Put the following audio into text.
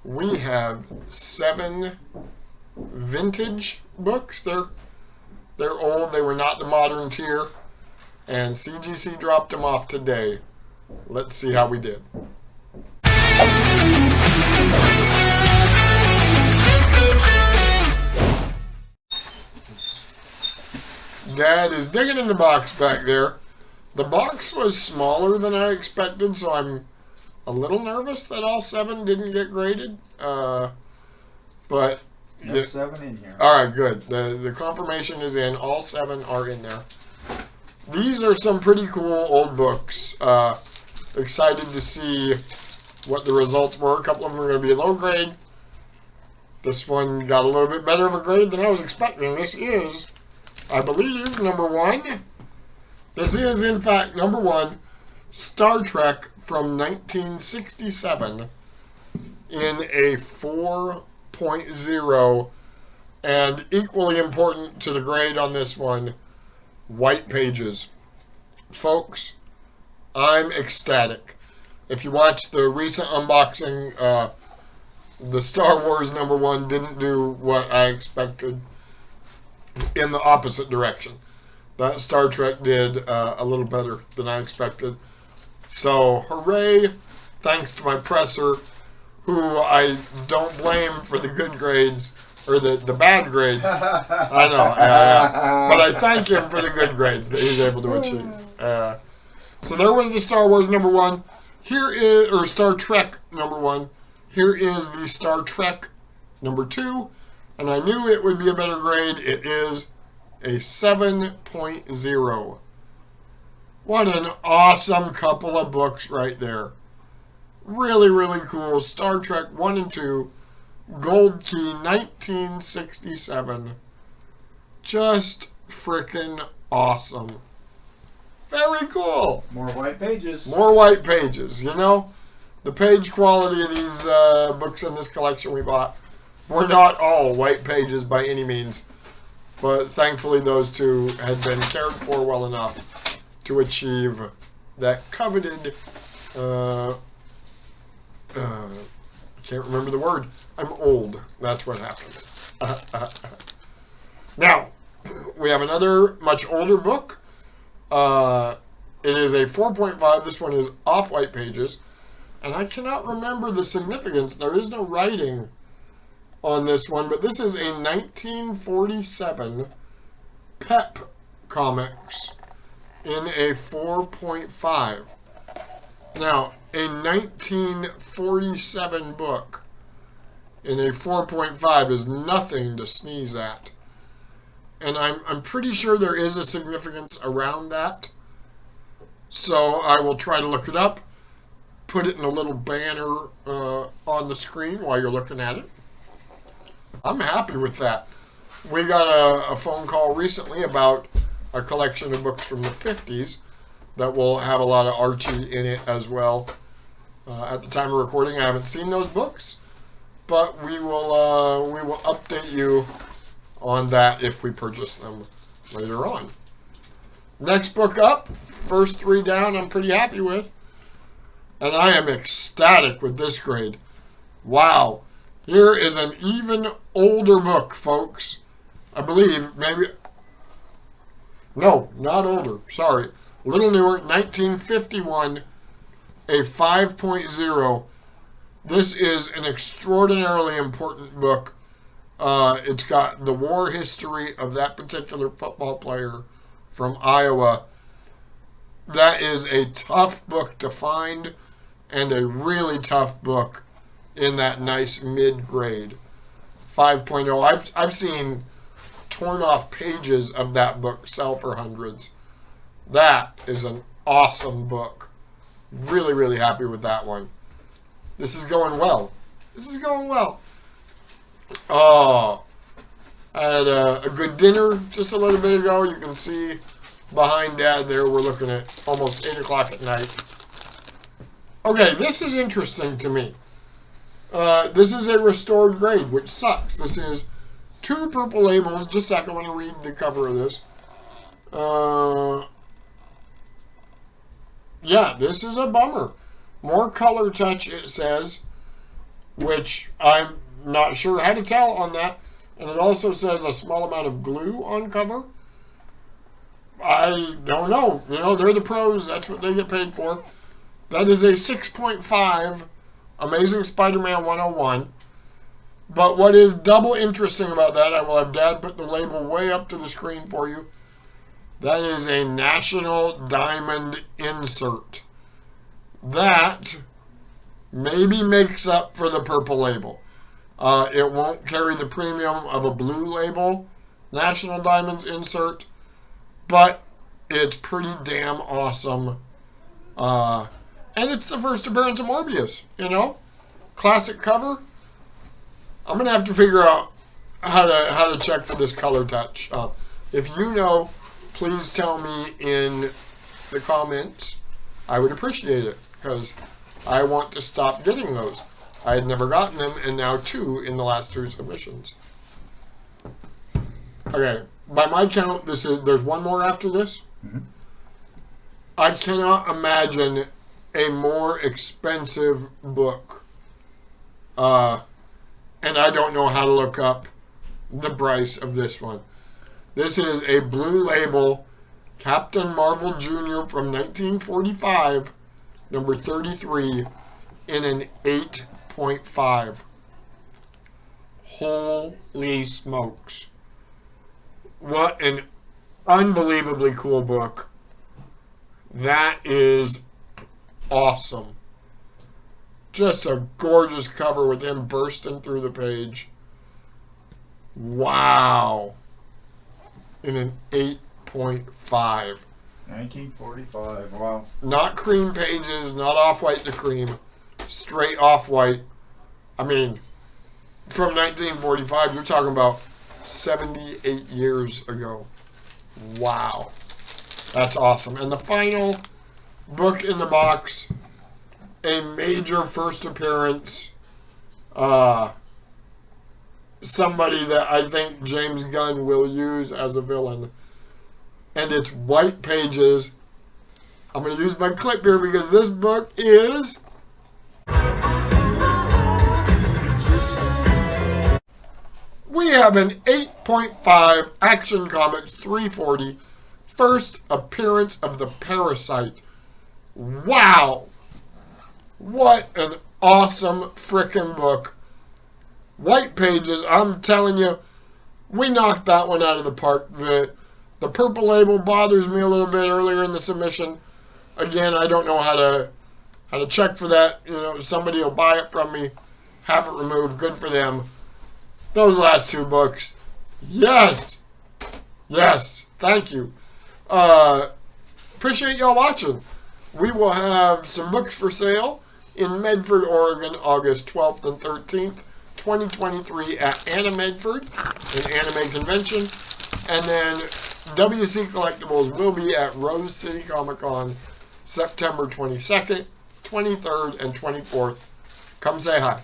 we have 7 vintage books. They're old. They were not the modern tier. And CGC dropped them off today. Let's see how we did. Dad is digging in the box back there. The box was smaller than I expected, so I'm a little nervous that all 7 didn't get graded. But there's 7 in here. All right, good. The confirmation is in. All 7 are in there. These are some pretty cool old books. Excited to see what the results were. A couple of them are going to be low grade. This one got a little bit better of a grade than I was expecting. This is, I believe, number 1. This is, in fact, number 1, Star Trek from 1967 in a 4.0. And equally important to the grade on this one, white pages. Folks, I'm ecstatic. If you watch the recent unboxing, the Star Wars number 1 didn't do what I expected in the opposite direction. That Star Trek did a little better than I expected. So, hooray, thanks to my presser, who I don't blame for the good grades, or the bad grades. I know, but I thank him for the good grades that he's able to achieve. So there was the Star Wars number 1. Here is, or Star Trek number 1. Here is the Star Trek number 2. And I knew it would be a better grade. It is a 7.0. What an awesome couple of books right there. Really, really cool. Star Trek 1 and 2. Gold Key 1967. Just freaking awesome. Very cool. More white pages. More white pages. You know, the page quality of these books in this collection we bought were not all white pages by any means. But thankfully those 2 had been cared for well enough to achieve that coveted, I can't remember the word. I'm old. That's what happens. Now, we have another much older book. It is a 4.5. This one is off white pages. And I cannot remember the significance. There is no writing on this one. But this is a 1947 Pep Comics in a 4.5. Now, a 1947 book in a 4.5 is nothing to sneeze at. And I'm pretty sure there is a significance around that. So I will try to look it up, put it in a little banner on the screen while you're looking at it. I'm happy with that. We got a phone call recently about a collection of books from the 50s that will have a lot of Archie in it as well. At the time of recording, I haven't seen those books, but we will update you on that if we purchase them later on. Next book up, first 3 down, I'm pretty happy with. And I am ecstatic with this grade. Wow. Here is an even older book, folks. I believe, maybe... No, not older. Sorry. A little newer, 1951, a 5.0. This is an extraordinarily important book. It's got the war history of that particular football player from Iowa. That is a tough book to find and a really tough book in that nice mid-grade. 5.0. I've seen torn off pages of that book sell for hundreds. That is an awesome book. Really, really happy with that one. This is going well. This is going well. Oh, I had a good dinner just a little bit ago. You can see behind Dad there, we're looking at almost 8 o'clock at night. Okay, this is interesting to me. This is a restored grade, which sucks. This is 2 purple labels. Just a second, I want to read the cover of this. Yeah, this is a bummer. More color touch, it says. which I'm not sure how to tell on that. And it also says a small amount of glue on cover. I don't know. You know, they're the pros. That's what they get paid for. That is a 6.5 Amazing Spider-Man 101. But what is double interesting about that, I will have Dad put the label way up to the screen for you. That is a National Diamond insert. That maybe makes up for the purple label. It won't carry the premium of a blue label National Diamonds insert, but it's pretty damn awesome. And it's the first appearance of Morbius, you know? Classic cover. I'm going to have to figure out how to check for this color touch. If you know, please tell me in the comments. I would appreciate it, because I want to stop getting those. I had never gotten them, and now 2 in the last 2 submissions. Okay, by my count, there's one more after this. Mm-hmm. I cannot imagine a more expensive book. And I don't know how to look up the price of this one. This is a blue label Captain Marvel Jr. from 1945, number 33, in an 8.5. Holy smokes. What an unbelievably cool book. That is awesome. Just a gorgeous cover with him bursting through the page. Wow. In an 8.5. 1945, wow. Not cream pages, not off-white to cream. Straight off-white. I mean, from 1945, you're talking about 78 years ago. Wow. That's awesome. And the final book in the box, a major first appearance. Somebody that I think James Gunn will use as a villain. And it's white pages. I'm going to use my clip here because this book is... We have an 8.5 Action Comics 340 first appearance of the Parasite. Wow! What an awesome frickin' book. White pages, I'm telling you, we knocked that one out of the park. The purple label bothers me a little bit earlier in the submission. Again, I don't know how to check for that. You know, somebody will buy it from me, have it removed, good for them. Those last 2 books, yes, thank you. Appreciate y'all watching. We will have some books for sale in Medford, Oregon, August 12th and 13th, 2023 at Anna Medford, an anime convention. And then WC Collectibles will be at Rose City Comic Con, September 22nd, 23rd, and 24th. Come say hi.